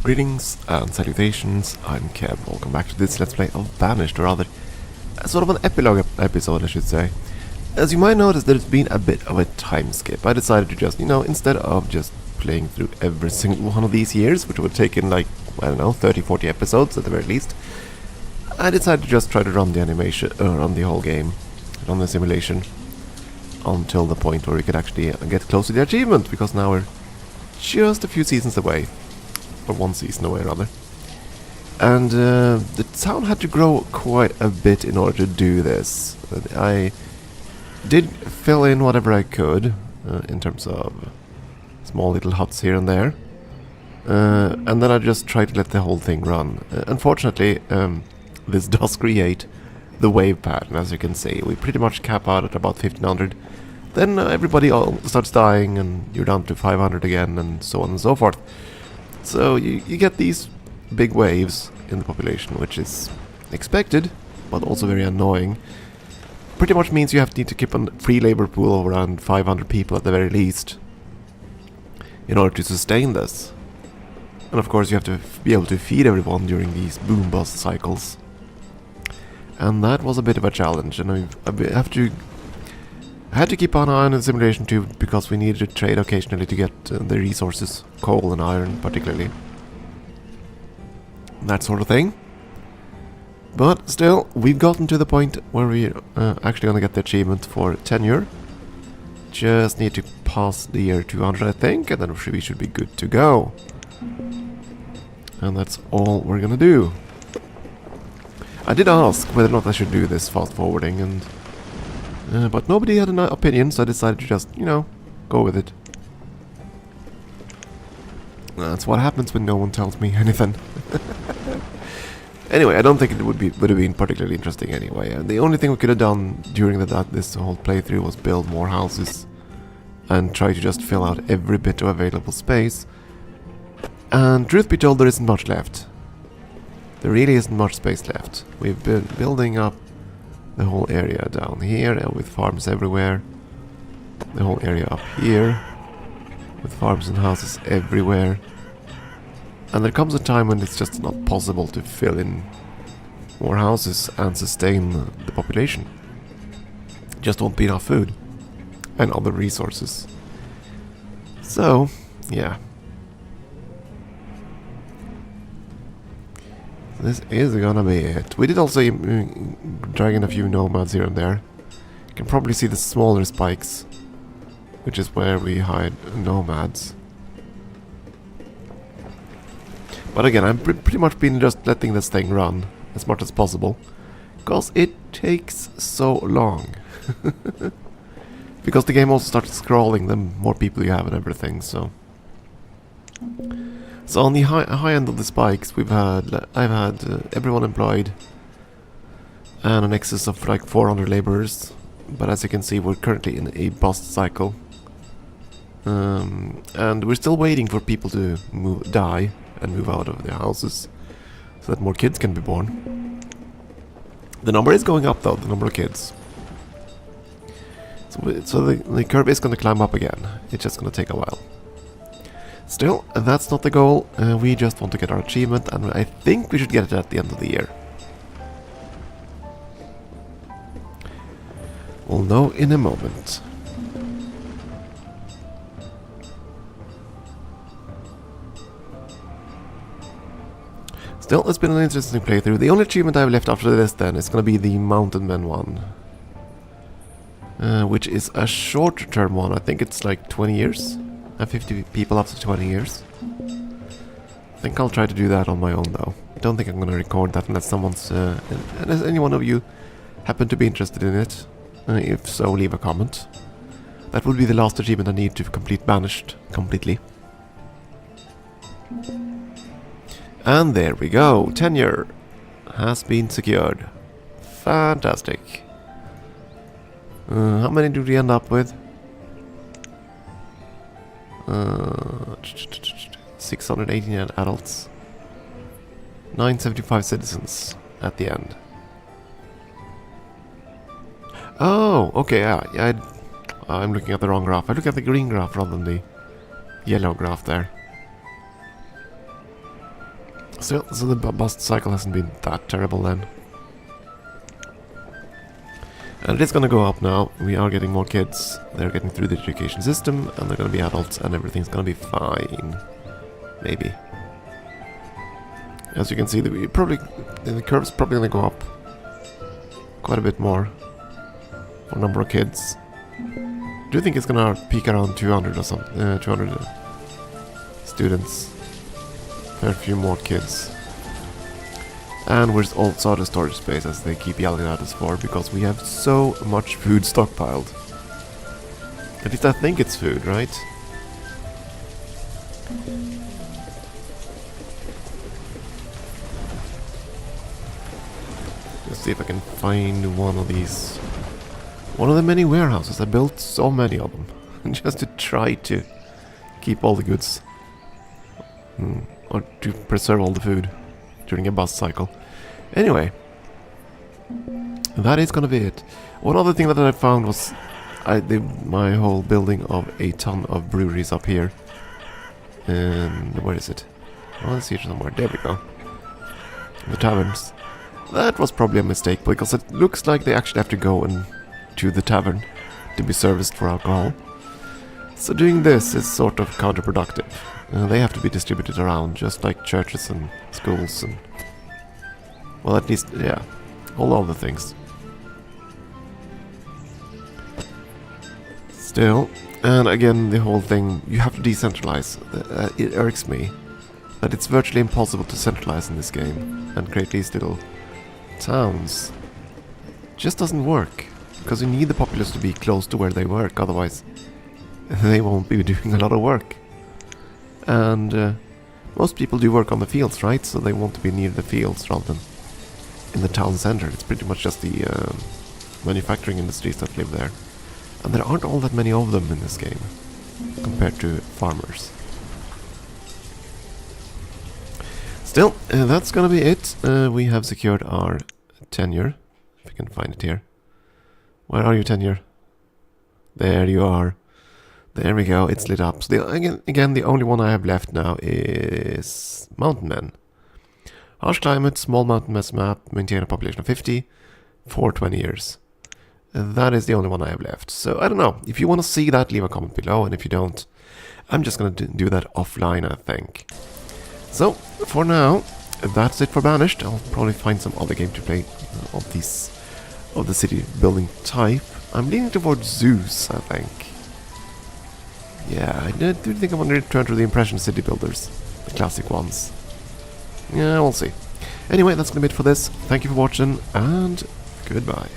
Greetings and salutations, I'm Kev. Welcome back to this Let's Play of Banished, or rather, sort of an epilogue episode, I should say. As you might notice, there's been a bit of a time skip. I decided to just, instead of just playing through every single one of these years, which would take in like, I don't know, 30-40 episodes at the very least, I decided to just try to run the animation, run the whole game, run the simulation, until the point where we could actually get close to the achievement, because now we're just a few seasons away. Or one season away, rather. And the town had to grow quite a bit in order to do this. I did fill in whatever I could in terms of small little huts here and there. And then I just tried to let the whole thing run. Unfortunately, this does create the wave pattern, as you can see. We pretty much cap out at about 1500. Then everybody all starts dying and you're down to 500 again, and so on and so forth. So you get these big waves in the population, which is expected, but also very annoying. Pretty much means you need to keep a free labor pool of around 500 people at the very least in order to sustain this. And of course you have to be able to feed everyone during these boom-bust cycles. And that was a bit of a challenge, and I had to keep an eye on the simulation too, because we needed to trade occasionally to get the resources, coal and iron particularly. That sort of thing. But still, we've gotten to the point where we're actually going to get the achievement for tenure. Just need to pass the year 200, I think, and then we should be good to go. And that's all we're going to do. I did ask whether or not I should do this fast forwarding, and but nobody had an opinion, so I decided to just, go with it. That's what happens when no one tells me anything. Anyway, I don't think it would have been particularly interesting anyway. The only thing we could have done during this whole playthrough was build more houses and try to just fill out every bit of available space. And truth be told, there isn't much left. There really isn't much space left. We've been building up the whole area down here with farms everywhere. The whole area up here with farms and houses everywhere. And there comes a time when it's just not possible to fill in more houses and sustain the population. Just won't be enough food and other resources. So, yeah. This is gonna be it. We did also drag in a few nomads here and there. You can probably see the smaller spikes, which is where we hide nomads. But again, I'm pretty much been just letting this thing run as much as possible, because it takes so long. Because the game also starts scrolling the more people you have and everything, so... So on the high end of the spikes, I've had everyone employed and an excess of like 400 laborers. But as you can see, we're currently in a bust cycle, and we're still waiting for people to die and move out of their houses, so that more kids can be born. The number is going up though, the number of kids. So the curve is going to climb up again. It's just going to take a while. Still, that's not the goal. We just want to get our achievement, and I think we should get it at the end of the year. We'll know in a moment. Still, it's been an interesting playthrough. The only achievement I've left after this then is going to be the Mountain Men one. Which is a short-term one. I think it's like 20 years. 50 people up to 20 years. I think I'll try to do that on my own though. I don't think I'm going to record that unless unless any one of you happen to be interested in it. If so, leave a comment. That would be the last achievement I need to complete Banished completely. And there we go. Tenure has been secured. Fantastic. How many do we end up with? 618 adults, 975 citizens at the end. Oh, okay, yeah, I'm looking at the wrong graph. I look at the green graph rather than the yellow graph there. Still, so the bus cycle hasn't been that terrible then. And it is gonna go up now. We are getting more kids. They're getting through the education system, and they're gonna be adults, and everything's gonna be fine. Maybe. As you can see, the curve's probably gonna go up quite a bit more for number of kids. Do you think it's gonna peak around 200 or something? 200 students. A few more kids. And we're also out of storage space, as they keep yelling at us for, because we have so much food stockpiled. At least I think it's food, right? Let's see if I can find one of these. One of the many warehouses. I built so many of them. Just to try to keep all the goods. Or to preserve all the food during a bus cycle. Anyway, that is gonna be it. One other thing that I found was my whole building of a ton of breweries up here. And where is it? Oh, let's see it somewhere. There we go. The taverns. That was probably a mistake, because it looks like they actually have to go to the tavern to be serviced for alcohol. So doing this is sort of counterproductive. They have to be distributed around, just like churches and schools and... well, at least, yeah, all other things. Still, and again, the whole thing, you have to decentralize. It irks me that it's virtually impossible to centralize in this game and create these little towns. Just doesn't work, because you need the populace to be close to where they work, otherwise they won't be doing a lot of work. And most people do work on the fields, right? So they want to be near the fields rather than in the town center. It's pretty much just the manufacturing industries that live there. And there aren't all that many of them in this game compared to farmers. Still, that's gonna be it. We have secured our tenure. If we can find it here. Where are you, tenure? There you are. There we go, it's lit up. So again, the only one I have left now is Mountain Men. Harsh climate, small mountain mass map, maintain a population of 50 for 20 years. That is the only one I have left. So I don't know. If you want to see that, leave a comment below. And if you don't, I'm just going to do that offline, I think. So, for now, that's it for Banished. I'll probably find some other game to play of the city building type. I'm leaning towards Zeus, I think. Yeah, I do think I want to return to the Impression City Builders. The classic ones. Yeah, we'll see. Anyway, that's gonna be it for this. Thank you for watching, and goodbye.